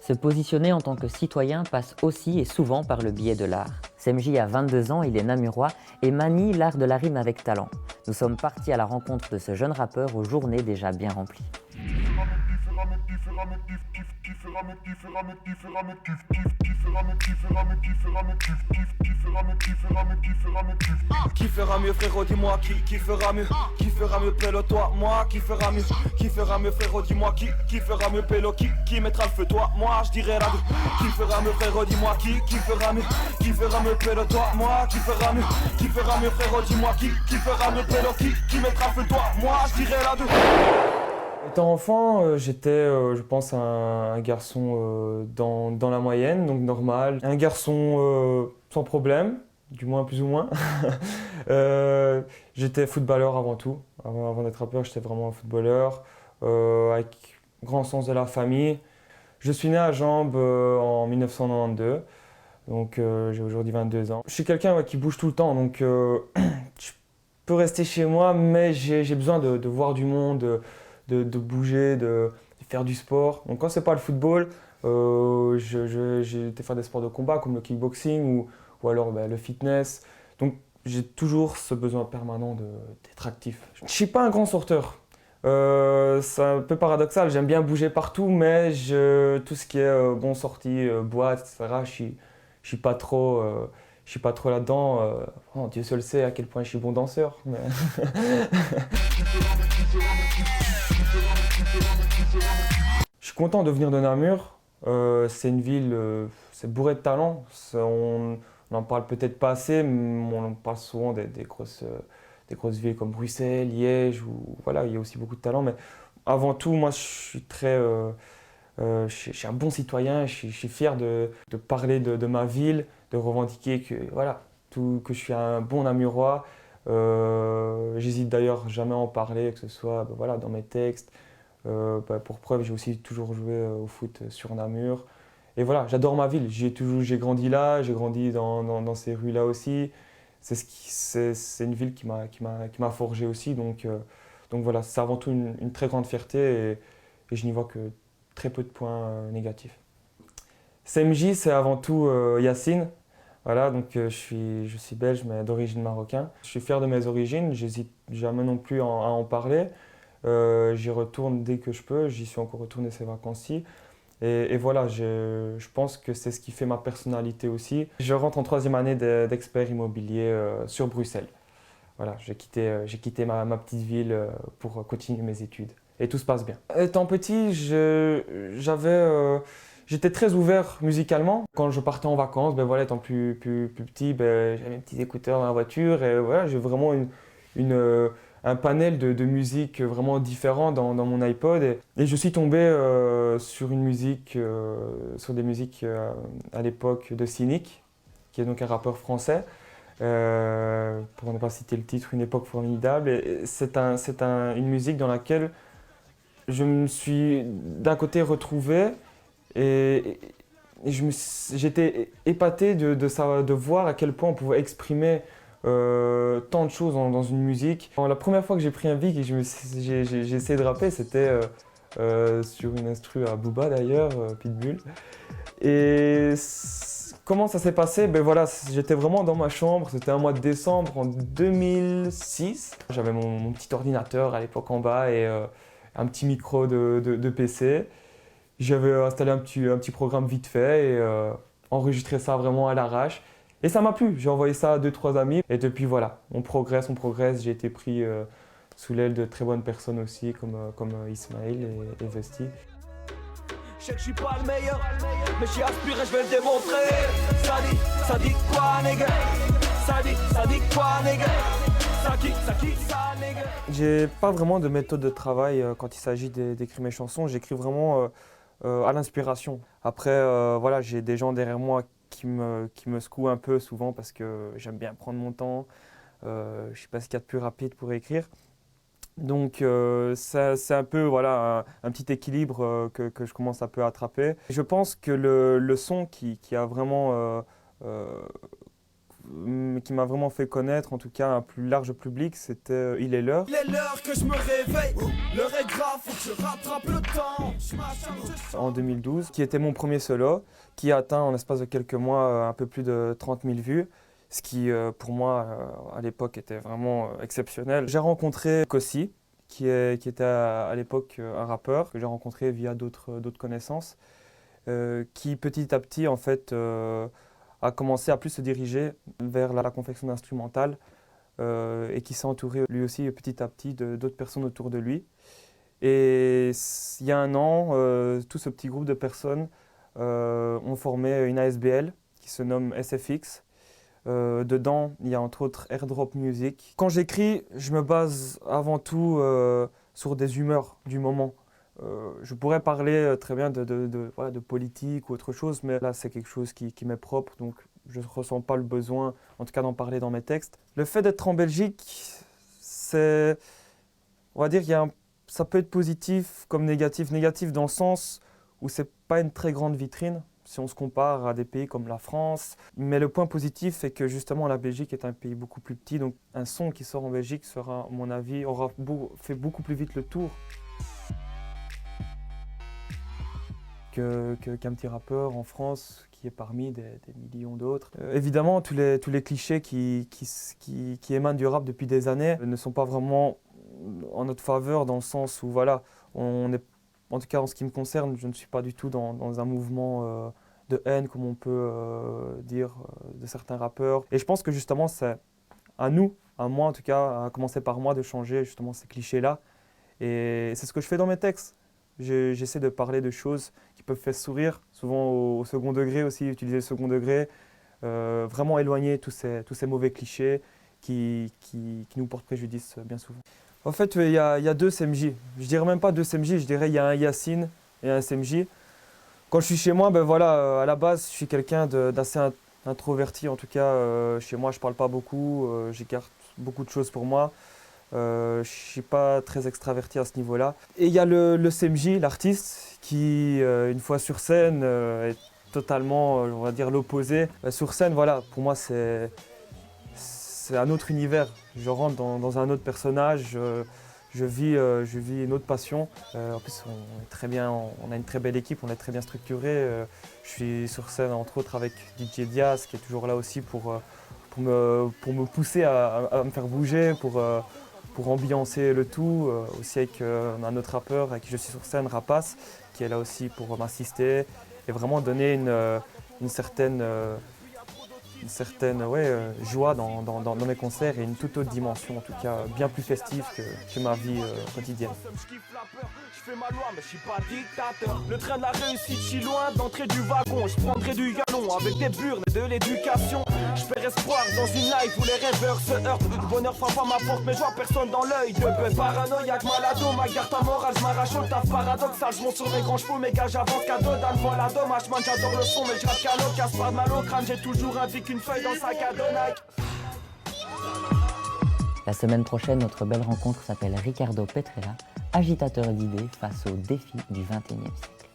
Se positionner en tant que citoyen passe aussi et souvent par le biais de l'art. Semji a 22 ans, il est namurois et manie l'art de la rime avec talent. Nous sommes partis à la rencontre de ce jeune rappeur aux journées déjà bien remplies. Qui fera mieux frérot, dis-moi qui fera mieux? Qui fera mieux pélo, toi, moi? Qui fera mieux? Qui fera mieux frérot, dis-moi qui fera mieux pélo? Qui mettra le feu, toi, moi? Je dirais la deux. Qui fera mieux frérot, dis-moi qui fera mieux? Qui fera mieux pélo, toi, moi? Qui fera mieux? Qui fera mieux frérot, dis-moi qui fera mieux pélo? Qui mettra le feu, toi, moi? Je dirais la deux. Étant enfant, j'étais, je pense, un garçon dans la moyenne, donc normal. Un garçon sans problème, du moins plus ou moins. J'étais footballeur avant tout. Avant d'être rappeur, j'étais vraiment un footballeur, avec grand sens de la famille. Je suis né à Jambes en 1992, donc j'ai aujourd'hui 22 ans. Je suis quelqu'un qui bouge tout le temps, donc je peux rester chez moi, mais j'ai besoin de voir du monde, de bouger, de faire du sport. Donc quand c'est pas le football, j'ai été faire des sports de combat comme le kickboxing ou alors le fitness. Donc j'ai toujours ce besoin permanent d'être actif. Je ne suis pas un grand sorteur. C'est un peu paradoxal, j'aime bien bouger partout, mais tout ce qui est bon sortie, boîte, etc., je suis pas trop, je suis pas trop là-dedans. Oh, Dieu seul sait à quel point je suis bon danseur. Mais... Je suis content de venir de Namur. C'est une ville, c'est bourré de talent. On n'en parle peut-être pas assez, mais on parle souvent des grosses villes comme Bruxelles, Liège, où voilà, il y a aussi beaucoup de talent. Mais avant tout, moi, je suis je suis un bon citoyen. Je suis fier de parler de ma ville, de revendiquer que voilà, que je suis un bon Namurois. J'hésite d'ailleurs jamais à en parler, que ce soit voilà, dans mes textes. Pour preuve, j'ai aussi toujours joué au foot sur Namur. Et voilà, j'adore ma ville. J'ai grandi là, j'ai grandi dans ces rues-là aussi. C'est une ville qui m'a forgé aussi. Donc voilà, c'est avant tout une très grande fierté et je n'y vois que très peu de points négatifs. CMJ, c'est avant tout Yacine. Voilà, donc je suis belge, mais d'origine marocain. Je suis fier de mes origines, j'hésite jamais non plus à en parler. J'y retourne dès que je peux, j'y suis encore retourné ces vacances-ci. Et voilà, je pense que c'est ce qui fait ma personnalité aussi. Je rentre en troisième année d'expert immobilier sur Bruxelles. Voilà, j'ai quitté ma petite ville pour continuer mes études. Et tout se passe bien. Étant petit, j'étais très ouvert musicalement. Quand je partais en vacances, voilà, étant plus petit, j'avais mes petits écouteurs dans la voiture. Et voilà, j'ai vraiment un panel de musique vraiment différent dans mon iPod. Et je suis tombé sur des musiques à l'époque de Cynic, qui est donc un rappeur français. Pour ne pas citer le titre, Une époque formidable. Et c'est une musique dans laquelle je me suis d'un côté retrouvé et j'étais épaté de voir à quel point on pouvait exprimer tant de choses dans une musique. La première fois que j'ai pris un beat et que j'ai essayé de rapper, c'était sur une instru à Booba d'ailleurs, Pitbull. Et comment ça s'est passé? Voilà, j'étais vraiment dans ma chambre, c'était un mois de décembre en 2006. J'avais mon petit ordinateur à l'époque en bas et un petit micro de PC. J'avais installé un petit programme vite fait et enregistré ça vraiment à l'arrache. Et ça m'a plu, j'ai envoyé ça à 2-3 amis. Et depuis voilà, on progresse. J'ai été pris sous l'aile de très bonnes personnes aussi comme Ismaël et Vesti. Je sais que je suis pas le meilleur, mais j'y aspire et je vais le démontrer. Ça dit quoi, nigga? Ça dit quoi, nigga? Ça, nigga? J'ai pas vraiment de méthode de travail quand il s'agit d'écrire mes chansons. J'écris vraiment à l'inspiration. Après, voilà, j'ai des gens derrière moi qui me secouent un peu souvent parce que j'aime bien prendre mon temps. Je sais pas ce qu'il y a de plus rapide pour écrire. Donc c'est un peu voilà, un petit équilibre que je commence un peu à attraper. Je pense que le son qui a vraiment qui m'a vraiment fait connaître, en tout cas un plus large public, c'était Il est l'heure. Il est l'heure que je me réveille, l'heure est grave, faut que je rattrape le temps. En 2012, qui était mon premier solo, qui a atteint en l'espace de quelques mois un peu plus de 30 000 vues, ce qui pour moi à l'époque était vraiment exceptionnel. J'ai rencontré Kossi, qui était à l'époque un rappeur que j'ai rencontré via d'autres connaissances, qui petit à petit en fait a commencé à plus se diriger vers la confection d'instrumentales et qui s'est entouré lui aussi petit à petit d'autres personnes autour de lui. Et il y a un an, tout ce petit groupe de personnes ont formé une ASBL qui se nomme SFX. Dedans, il y a entre autres Airdrop Music. Quand j'écris, je me base avant tout sur des humeurs du moment. Je pourrais parler très bien voilà, de politique ou autre chose, mais là c'est quelque chose qui m'est propre, donc je ne ressens pas le besoin, en tout cas d'en parler dans mes textes. Le fait d'être en Belgique, c'est, on va dire, ça peut être positif comme négatif. Négatif dans le sens où c'est pas une très grande vitrine, si on se compare à des pays comme la France. Mais le point positif, c'est que justement la Belgique est un pays beaucoup plus petit, donc un son qui sort en Belgique sera, à mon avis, aura fait beaucoup plus vite le tour qu'un petit rappeur en France qui est parmi des millions d'autres. Évidemment, tous les clichés qui émanent du rap depuis des années ne sont pas vraiment en notre faveur, dans le sens où, voilà, en tout cas en ce qui me concerne, je ne suis pas du tout dans un mouvement de haine, comme on peut dire de certains rappeurs. Et je pense que justement, c'est à nous, à moi en tout cas, à commencer par moi, de changer justement ces clichés-là. Et c'est ce que je fais dans mes textes. J'essaie de parler de choses qui peuvent faire sourire, souvent au second degré aussi, utiliser le second degré, vraiment éloigner tous ces mauvais clichés qui nous portent préjudice bien souvent. En fait, il y a deux SMJ. Je dirais même pas deux SMJ, je dirais il y a un Yacine et un SMJ. Quand je suis chez moi, ben voilà, à la base, je suis quelqu'un d'assez introverti. En tout cas, chez moi, je parle pas beaucoup, j'écarte beaucoup de choses pour moi. Je ne suis pas très extraverti à ce niveau-là. Et il y a le CMJ, l'artiste, qui, une fois sur scène, est totalement, on va dire, l'opposé. Sur scène, voilà, pour moi, c'est un autre univers. Je rentre dans un autre personnage, je vis une autre passion. En plus, on a une très belle équipe, on est très bien structuré. Je suis sur scène, entre autres, avec DJ Diaz, qui est toujours là aussi pour me pousser à me faire bouger, pour ambiancer le tout, aussi avec un autre rappeur avec qui je suis sur scène, Rapace, qui est là aussi pour m'assister et vraiment donner une certaine joie dans mes concerts et une toute autre dimension, en tout cas bien plus festive que ma vie quotidienne. Je fais ma loi mais je suis pas dictateur. Le train de la réussite, je suis loin d'entrer du wagon. Je prendrai du galon avec des burnes et de l'éducation. Je perds espoir dans une life où les rêveurs se heurtent. Le bonheur frappe à ma porte mais je vois personne dans l'œil. De bœuf paranoïaque, malado, ma garde à morale. Je m'arrache au taf paradoxal. Je monte sur mes grands chevaux, mes gars j'avance cadeau d'âne. Voilà dommage man, j'adore le son mais je rate calo. Casse pas de mal au crâne, j'ai toujours un pic, une feuille dans le sac à Donac. La semaine prochaine, notre belle rencontre s'appelle Ricardo Petrella, agitateur d'idées face aux défis du XXIe siècle.